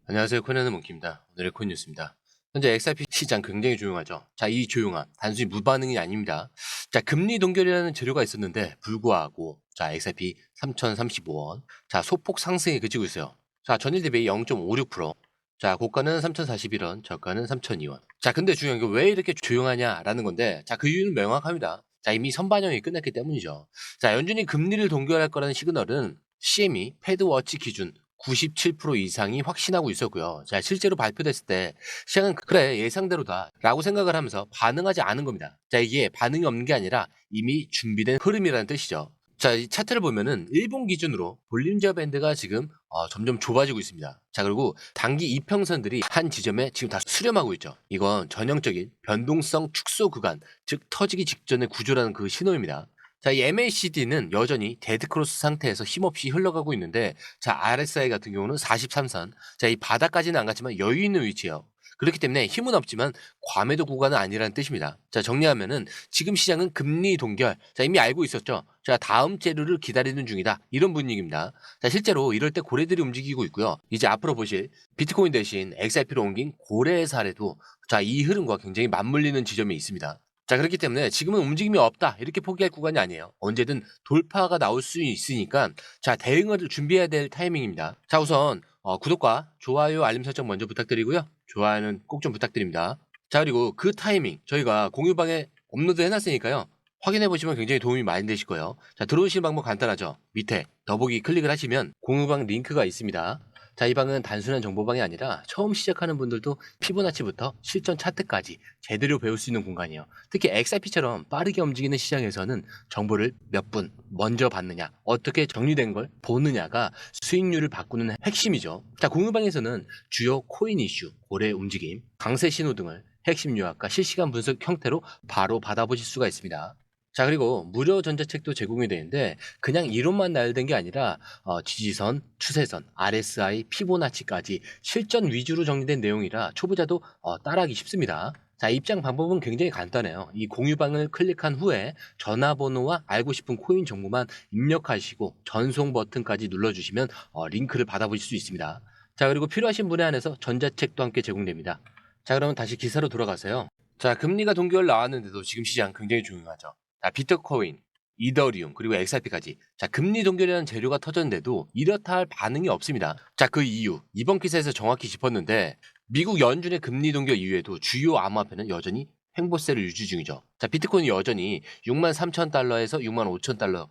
안녕하세요. 코인하는 몽키입니다. 오늘의 코인 뉴스입니다. 현재 XRP 시장 굉장히 조용하죠. 자, 이 조용함 단순히 무반응이 아닙니다. 자, 금리 동결이라는 재료가 있었는데 불구하고 자, XRP 3,035원. 자, 소폭 상승에 그치고 있어요. 자, 전일 대비 0.56%. 자, 고가는 3,041원, 저가는 3,002원. 자, 근데 중요한 게 왜 이렇게 조용하냐라는 건데, 자, 그 이유는 명확합니다. 자, 이미 선반영이 끝났기 때문이죠. 자, 연준이 금리를 동결할 거라는 시그널은 CME 패드워치 기준 97% 이상이 확신하고 있었고요. 자, 실제로 발표됐을 때 시장은 그래 예상대로다 라고 생각을 하면서 반응하지 않은 겁니다. 자, 이게 반응이 없는 게 아니라 이미 준비된 흐름이라는 뜻이죠. 자, 이 차트를 보면은 일본 기준으로 볼린저 밴드가 지금 점점 좁아지고 있습니다. 자, 그리고 단기 이평선들이 한 지점에 지금 다 수렴하고 있죠. 이건 전형적인 변동성 축소 구간, 즉 터지기 직전의 구조라는 그 신호입니다. 자, 이 MACD는 여전히 데드크로스 상태에서 힘없이 흘러가고 있는데, 자, RSI 같은 경우는 43선. 자, 이 바닥까지는 안 갔지만 여유 있는 위치예요. 그렇기 때문에 힘은 없지만 과매도 구간은 아니라는 뜻입니다. 자, 정리하면은 지금 시장은 금리 동결. 자, 이미 알고 있었죠. 자, 다음 재료를 기다리는 중이다. 이런 분위기입니다. 자, 실제로 이럴 때 고래들이 움직이고 있고요. 이제 앞으로 보실 비트코인 대신 XRP로 옮긴 고래의 사례도 자, 이 흐름과 굉장히 맞물리는 지점이 있습니다. 자, 그렇기 때문에 지금은 움직임이 없다 이렇게 포기할 구간이 아니에요. 언제든 돌파가 나올 수 있으니까 자, 대응을 준비해야 될 타이밍입니다. 자, 우선 구독과 좋아요 알림 설정 먼저 부탁드리고요. 좋아요는 꼭 좀 부탁드립니다. 자, 그리고 그 타이밍 저희가 공유방에 업로드 해놨으니까요. 확인해 보시면 굉장히 도움이 많이 되실 거예요. 자, 들어오시는 방법 간단하죠. 밑에 더보기 클릭을 하시면 공유방 링크가 있습니다. 자, 이 방은 단순한 정보방이 아니라 처음 시작하는 분들도 피보나치부터 실전 차트까지 제대로 배울 수 있는 공간이에요. 특히 XRP처럼 빠르게 움직이는 시장에서는 정보를 몇 분 먼저 받느냐, 어떻게 정리된 걸 보느냐가 수익률을 바꾸는 핵심이죠. 자, 공유방에서는 주요 코인 이슈, 고래 움직임, 강세 신호 등을 핵심 요약과 실시간 분석 형태로 바로 받아보실 수가 있습니다. 자, 그리고 무료 전자책도 제공이 되는데 그냥 이론만 나열된 게 아니라 지지선, 추세선, RSI, 피보나치까지 실전 위주로 정리된 내용이라 초보자도 따라하기 쉽습니다. 자, 입장 방법은 굉장히 간단해요. 이 공유방을 클릭한 후에 전화번호와 알고 싶은 코인 정보만 입력하시고 전송 버튼까지 눌러주시면 링크를 받아보실 수 있습니다. 자, 그리고 필요하신 분에 한해서 전자책도 함께 제공됩니다. 자, 그러면 다시 기사로 돌아가세요. 자, 금리가 동결 나왔는데도 지금 시장 굉장히 조용하죠. 자, 비트코인, 이더리움, 그리고 XRP까지. 자, 금리 동결이라는 재료가 터졌는데도 이렇다 할 반응이 없습니다. 자, 그 이유, 이번 기사에서 정확히 짚었는데, 미국 연준의 금리 동결 이후에도 주요 암호화폐는 여전히 횡보세를 유지 중이죠. 자, 비트코인이 여전히 63,000달러에서 65,000달러,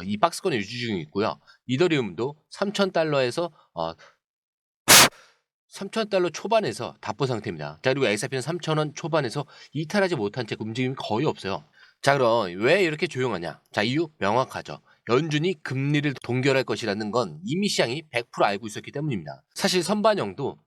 이 박스권을 유지 중에 있고요. 이더리움도 3,000달러에서 3,000달러 초반에서 답보 상태입니다. 자, 그리고 XRP는 3,000원 초반에서 이탈하지 못한 채 움직임이 거의 없어요. 자, 그럼 왜 이렇게 조용하냐? 자, 이유 명확하죠. 연준이 금리를 동결할 것이라는 건 이미 시장이 100% 알고 있었기 때문입니다. 사실 선반영도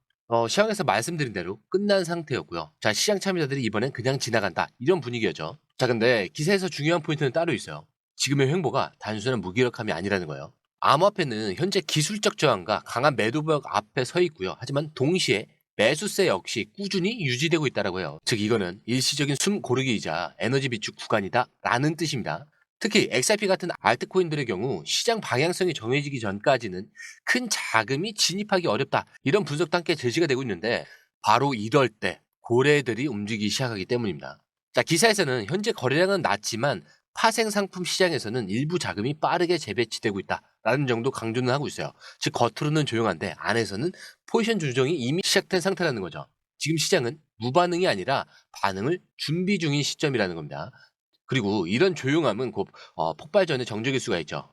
시장에서 말씀드린 대로 끝난 상태였고요. 자, 시장 참여자들이 이번엔 그냥 지나간다. 이런 분위기였죠. 자, 근데 기사에서 중요한 포인트는 따로 있어요. 지금의 횡보가 단순한 무기력함이 아니라는 거예요. 암호화폐는 현재 기술적 저항과 강한 매도벽 앞에 서 있고요. 하지만 동시에 매수세 역시 꾸준히 유지되고 있다라고 해요. 즉 이거는 일시적인 숨 고르기이자 에너지 비축 구간이다라는 뜻입니다. 특히 XRP 같은 알트코인들의 경우 시장 방향성이 정해지기 전까지는 큰 자금이 진입하기 어렵다. 이런 분석도 함께 제시가 되고 있는데 바로 이럴 때 고래들이 움직이기 시작하기 때문입니다. 자, 기사에서는 현재 거래량은 낮지만 파생 상품 시장에서는 일부 자금이 빠르게 재배치되고 있다라는 정도 강조는 하고 있어요. 즉 겉으로는 조용한데 안에서는 포지션 조정이 이미 시작된 상태라는 거죠. 지금 시장은 무반응이 아니라 반응을 준비 중인 시점이라는 겁니다. 그리고 이런 조용함은 곧 폭발 전의 정적일 수가 있죠.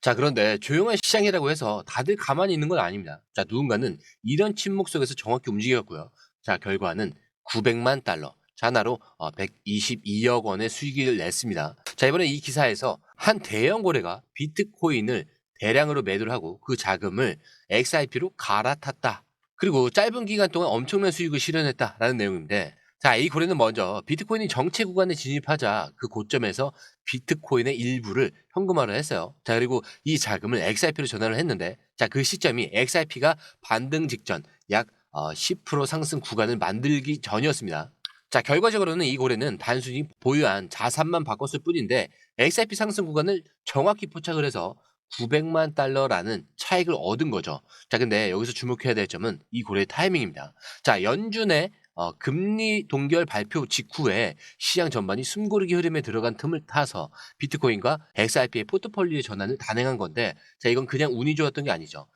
자, 그런데 조용한 시장이라고 해서 다들 가만히 있는 건 아닙니다. 자, 누군가는 이런 침묵 속에서 정확히 움직였고요. 자, 결과는 900만 달러. 자나로 122억 원의 수익을 냈습니다. 자, 이번에 이 기사에서 한 대형 고래가 비트코인을 대량으로 매도를 하고 그 자금을 XRP로 갈아탔다. 그리고 짧은 기간 동안 엄청난 수익을 실현했다라는 내용인데, 자, 이 고래는 먼저 비트코인이 정체 구간에 진입하자 그 고점에서 비트코인의 일부를 현금화를 했어요. 자, 그리고 이 자금을 XRP로 전환을 했는데, 자, 그 시점이 XRP가 반등 직전 약 10% 상승 구간을 만들기 전이었습니다. 자, 결과적으로는 이 고래는 단순히 보유한 자산만 바꿨을 뿐인데 XRP 상승 구간을 정확히 포착을 해서 900만 달러라는 차익을 얻은 거죠. 자, 근데 여기서 주목해야 될 점은 이 고래의 타이밍입니다. 자, 연준의 금리 동결 발표 직후에 시장 전반이 숨고르기 흐름에 들어간 틈을 타서 비트코인과 XRP의 포트폴리오 전환을 단행한 건데, 자, 이건 그냥 운이 좋았던 게 아니죠.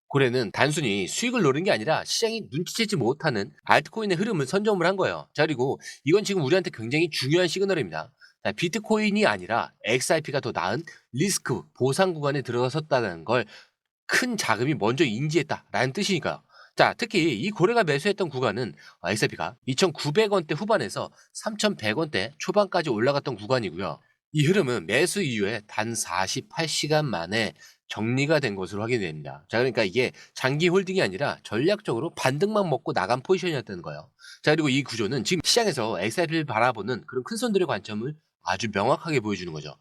고래는 단순히 수익을 노린 게 아니라 시장이 눈치채지 못하는 알트코인의 흐름을 선점을 한 거예요. 자, 그리고 이건 지금 우리한테 굉장히 중요한 시그널입니다. 자, 비트코인이 아니라 XRP가 더 나은 리스크 보상 구간에 들어섰다는 걸 큰 자금이 먼저 인지했다라는 뜻이니까요. 자, 특히 이 고래가 매수했던 구간은 XRP가 2,900원대 후반에서 3,100원대 초반까지 올라갔던 구간이고요. 이 흐름은 매수 이후에 단 48시간 만에 정리가 된 것으로 확인됩니다. 자, 그러니까 이게 장기 홀딩이 아니라 전략적으로 반등만 먹고 나간 포지션이었다는 거예요. 자, 그리고 이 구조는 지금 시장에서 XRP를 바라보는 그런 큰 손들의 관점을 아주 명확하게 보여주는 거죠.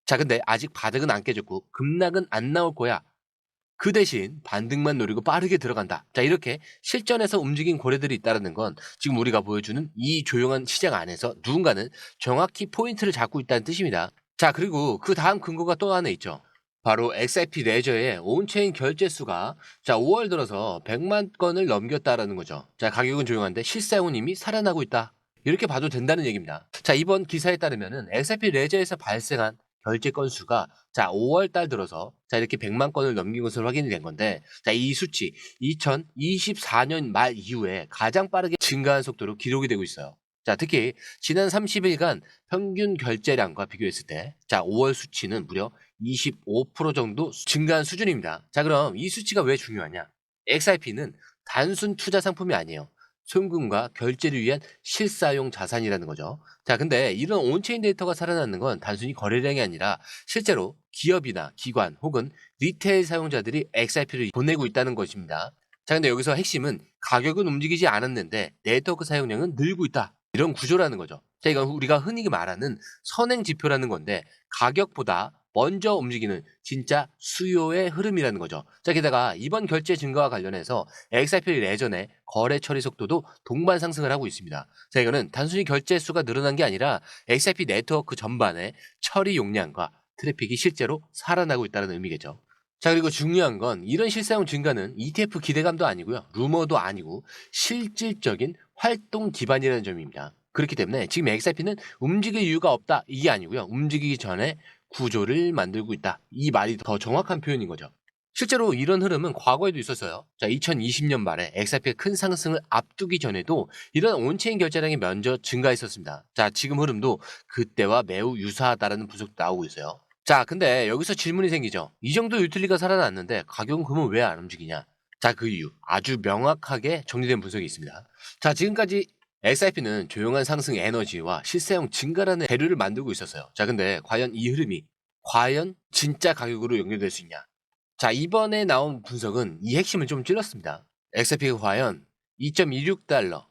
자, 근데 아직 바닥은 안 깨졌고 급락은 안 나올 거야. 그 대신 반등만 노리고 빠르게 들어간다. 자, 이렇게 실전에서 움직인 고래들이 있다는 건 지금 우리가 보여주는 이 조용한 시장 안에서 누군가는 정확히 포인트를 잡고 있다는 뜻입니다. 자, 그리고 그 다음 근거가 또 하나 있죠. 바로 XRP 레저의 온체인 결제 수가 5월 들어서 100만 건을 넘겼다라는 거죠. 자, 가격은 조용한데 실사용은 이미 살아나고 있다. 이렇게 봐도 된다는 얘기입니다. 자, 이번 기사에 따르면은 XRP 레저에서 발생한 결제 건수가 5월 달 들어서 이렇게 100만 건을 넘긴 것으로 확인이 된 건데, 자, 이 수치 2024년 말 이후에 가장 빠르게 증가한 속도로 기록이 되고 있어요. 자, 특히 지난 30일간 평균 결제량과 비교했을 때 5월 수치는 무려 25% 정도 증가한 수준입니다. 자, 그럼 이 수치가 왜 중요하냐? XRP는 단순 투자 상품이 아니에요. 송금과 결제를 위한 실사용 자산이라는 거죠. 자, 근데 이런 온체인 데이터가 살아나는 건 단순히 거래량이 아니라 실제로 기업이나 기관 혹은 리테일 사용자들이 XRP를 보내고 있다는 것입니다. 자, 근데 여기서 핵심은 가격은 움직이지 않았는데 네트워크 사용량은 늘고 있다. 이런 구조라는 거죠. 자, 이건 우리가 흔히 말하는 선행 지표라는 건데 가격보다 먼저 움직이는 진짜 수요의 흐름이라는 거죠. 자, 게다가 이번 결제 증가와 관련해서 XRP 예전에 거래 처리 속도도 동반 상승을 하고 있습니다. 자, 이거는 단순히 결제 수가 늘어난 게 아니라 XRP 네트워크 전반의 처리 용량과 트래픽이 실제로 살아나고 있다는 의미겠죠. 자, 그리고 중요한 건 이런 실사용 증가는 ETF 기대감도 아니고요. 루머도 아니고 실질적인 활동 기반이라는 점입니다. 그렇기 때문에 지금 XRP는 움직일 이유가 없다 이게 아니고요. 움직이기 전에 구조를 만들고 있다. 이 말이 더 정확한 표현인 거죠. 실제로 이런 흐름은 과거에도 있었어요. 자, 2020년 말에 XRP가 큰 상승을 앞두기 전에도 이런 온체인 결제량이 먼저 증가했었습니다. 자, 지금 흐름도 그때와 매우 유사하다는 분석도 나오고 있어요. 자, 근데 여기서 질문이 생기죠. 이 정도 유틸리가 살아났는데 가격은 그러면 왜 안 움직이냐? 자, 그 이유 아주 명확하게 정리된 분석이 있습니다. 자, 지금까지 XRP는 조용한 상승 에너지와 실사용 증가라는 대류를 만들고 있었어요. 자, 근데 과연 이 흐름이 과연 진짜 가격으로 연결될 수 있냐? 자, 이번에 나온 분석은 이 핵심을 좀 찔렀습니다. XRP가 과연 2.26달러,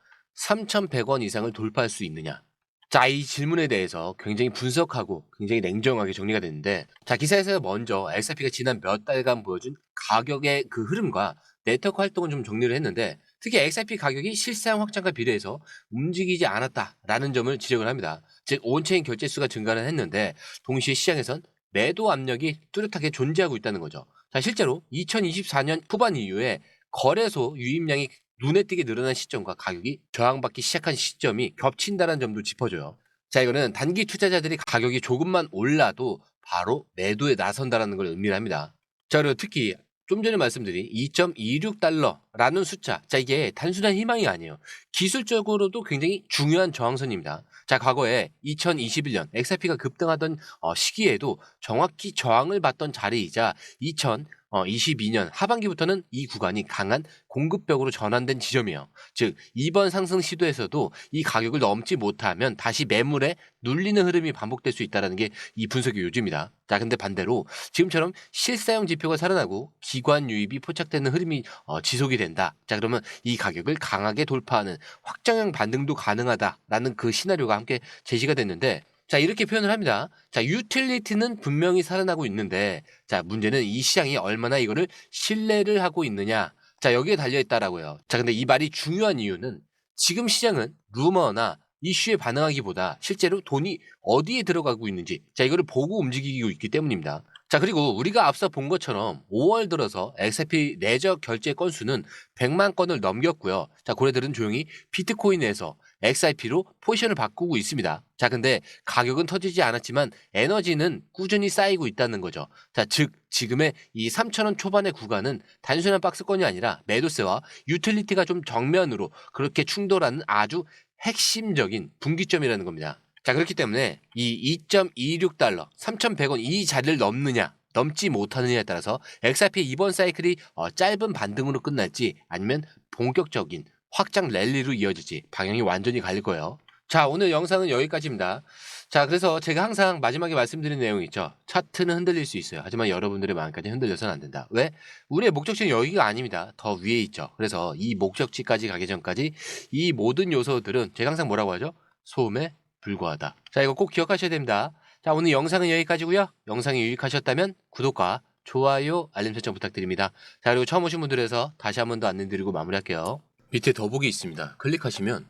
3,100원 이상을 돌파할 수 있느냐? 자, 이 질문에 대해서 굉장히 분석하고 굉장히 냉정하게 정리가 됐는데, 자, 기사에서 먼저 XRP가 지난 몇 달간 보여준 가격의 그 흐름과 네트워크 활동을 좀 정리를 했는데, 특히 XRP 가격이 실사용 확장과 비례해서 움직이지 않았다라는 점을 지적을 합니다. 즉, 온체인 결제 수가 증가는 했는데, 동시에 시장에선 매도 압력이 뚜렷하게 존재하고 있다는 거죠. 자, 실제로 2024년 후반 이후에 거래소 유입량이 눈에 띄게 늘어난 시점과 가격이 저항받기 시작한 시점이 겹친다는 점도 짚어줘요. 자, 이거는 단기 투자자들이 가격이 조금만 올라도 바로 매도에 나선다는 걸 의미합니다. 자, 그리고 특히 좀 전에 말씀드린 2.26달러라는 숫자. 자, 이게 단순한 희망이 아니에요. 기술적으로도 굉장히 중요한 저항선입니다. 자, 과거에 2021년 XRP가 급등하던 시기에도 정확히 저항을 받던 자리이자 2022년 하반기부터는 이 구간이 강한 공급벽으로 전환된 지점이에요. 즉, 이번 상승 시도에서도 이 가격을 넘지 못하면 다시 매물에 눌리는 흐름이 반복될 수 있다는 게 이 분석의 요지입니다. 자, 근데 반대로 지금처럼 실사용 지표가 살아나고 기관 유입이 포착되는 흐름이 지속이 된다. 자, 그러면 이 가격을 강하게 돌파하는 확장형 반등도 가능하다라는 그 시나리오가 함께 제시가 됐는데, 자, 이렇게 표현을 합니다. 자, 유틸리티는 분명히 살아나고 있는데, 자, 문제는 이 시장이 얼마나 이거를 신뢰를 하고 있느냐. 자, 여기에 달려있다라고요. 자, 근데 이 말이 중요한 이유는 지금 시장은 루머나 이슈에 반응하기보다 실제로 돈이 어디에 들어가고 있는지, 자, 이거를 보고 움직이고 있기 때문입니다. 자, 그리고 우리가 앞서 본 것처럼 5월 들어서 XRP 내적 결제 건수는 100만 건을 넘겼고요. 자, 고래들은 조용히 비트코인에서 XRP로 포지션을 바꾸고 있습니다. 자, 근데 가격은 터지지 않았지만 에너지는 꾸준히 쌓이고 있다는 거죠. 자, 즉 지금의 이 3,000원 초반의 구간은 단순한 박스권이 아니라 매도세와 유틸리티가 좀 정면으로 그렇게 충돌하는 아주 핵심적인 분기점이라는 겁니다. 자, 그렇기 때문에 이 2.26달러, 3,100원 이 자리를 넘느냐, 넘지 못하느냐에 따라서 XRP 이번 사이클이 짧은 반등으로 끝날지 아니면 본격적인 확장 랠리로 이어질지 방향이 완전히 갈릴 거예요. 자, 오늘 영상은 여기까지입니다. 자, 그래서 제가 항상 마지막에 말씀드린 내용이 있죠. 차트는 흔들릴 수 있어요. 하지만 여러분들의 마음까지 흔들려서는 안 된다. 왜? 우리의 목적지는 여기가 아닙니다. 더 위에 있죠. 그래서 이 목적지까지 가기 전까지 이 모든 요소들은 제가 항상 뭐라고 하죠? 소음에 불과하다. 자, 이거 꼭 기억하셔야 됩니다. 자, 오늘 영상은 여기까지고요. 영상이 유익하셨다면 구독과 좋아요, 알림 설정 부탁드립니다. 자, 그리고 처음 오신 분들에서 다시 한 번 더 안내드리고 마무리할게요. 밑에 더보기 있습니다. 클릭하시면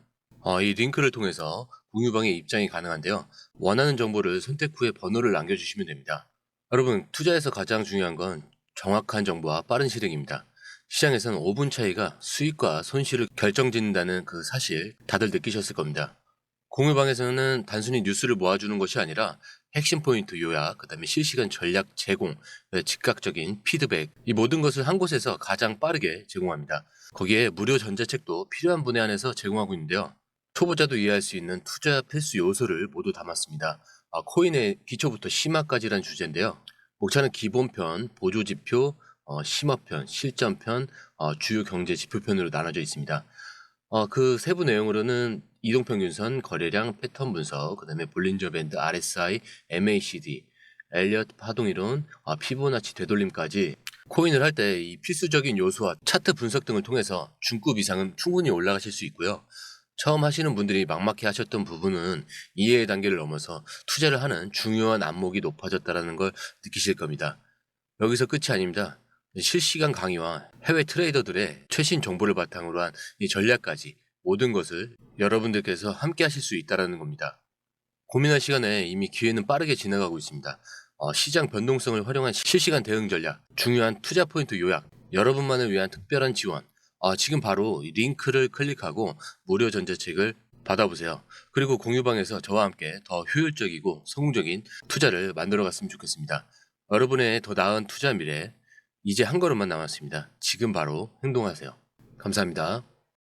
이 링크를 통해서 공유방에 입장이 가능한데요. 원하는 정보를 선택 후에 번호를 남겨주시면 됩니다. 여러분, 투자에서 가장 중요한 건 정확한 정보와 빠른 실행입니다. 시장에서는 5분 차이가 수익과 손실을 결정짓는다는 그 사실 다들 느끼셨을 겁니다. 공유방에서는 단순히 뉴스를 모아주는 것이 아니라 핵심 포인트 요약, 그 다음에 실시간 전략 제공, 즉각적인 피드백, 이 모든 것을 한 곳에서 가장 빠르게 제공합니다. 거기에 무료 전자책도 필요한 분에 한해서 제공하고 있는데요. 초보자도 이해할 수 있는 투자 필수 요소를 모두 담았습니다. 코인의 기초부터 심화까지란 주제인데요. 목차는 기본편, 보조지표, 심화편, 실전편, 주요 경제 지표편으로 나눠져 있습니다. 그 세부 내용으로는 이동평균선, 거래량, 패턴 분석, 그 다음에 볼린저 밴드, RSI, MACD, 엘리엇 파동이론, 피보나치 되돌림까지 코인을 할 때 이 필수적인 요소와 차트 분석 등을 통해서 중급 이상은 충분히 올라가실 수 있고요. 처음 하시는 분들이 막막해 하셨던 부분은 이해의 단계를 넘어서 투자를 하는 중요한 안목이 높아졌다는 걸 느끼실 겁니다. 여기서 끝이 아닙니다. 실시간 강의와 해외 트레이더들의 최신 정보를 바탕으로 한 이 전략까지 모든 것을 여러분들께서 함께 하실 수 있다는 겁니다. 고민할 시간에 이미 기회는 빠르게 지나가고 있습니다. 시장 변동성을 활용한 실시간 대응 전략, 중요한 투자 포인트 요약, 여러분만을 위한 특별한 지원. 지금 바로 이 링크를 클릭하고 무료 전자책을 받아보세요. 그리고 공유방에서 저와 함께 더 효율적이고 성공적인 투자를 만들어 갔으면 좋겠습니다. 여러분의 더 나은 투자 미래, 이제 한 걸음만 남았습니다. 지금 바로 행동하세요. 감사합니다.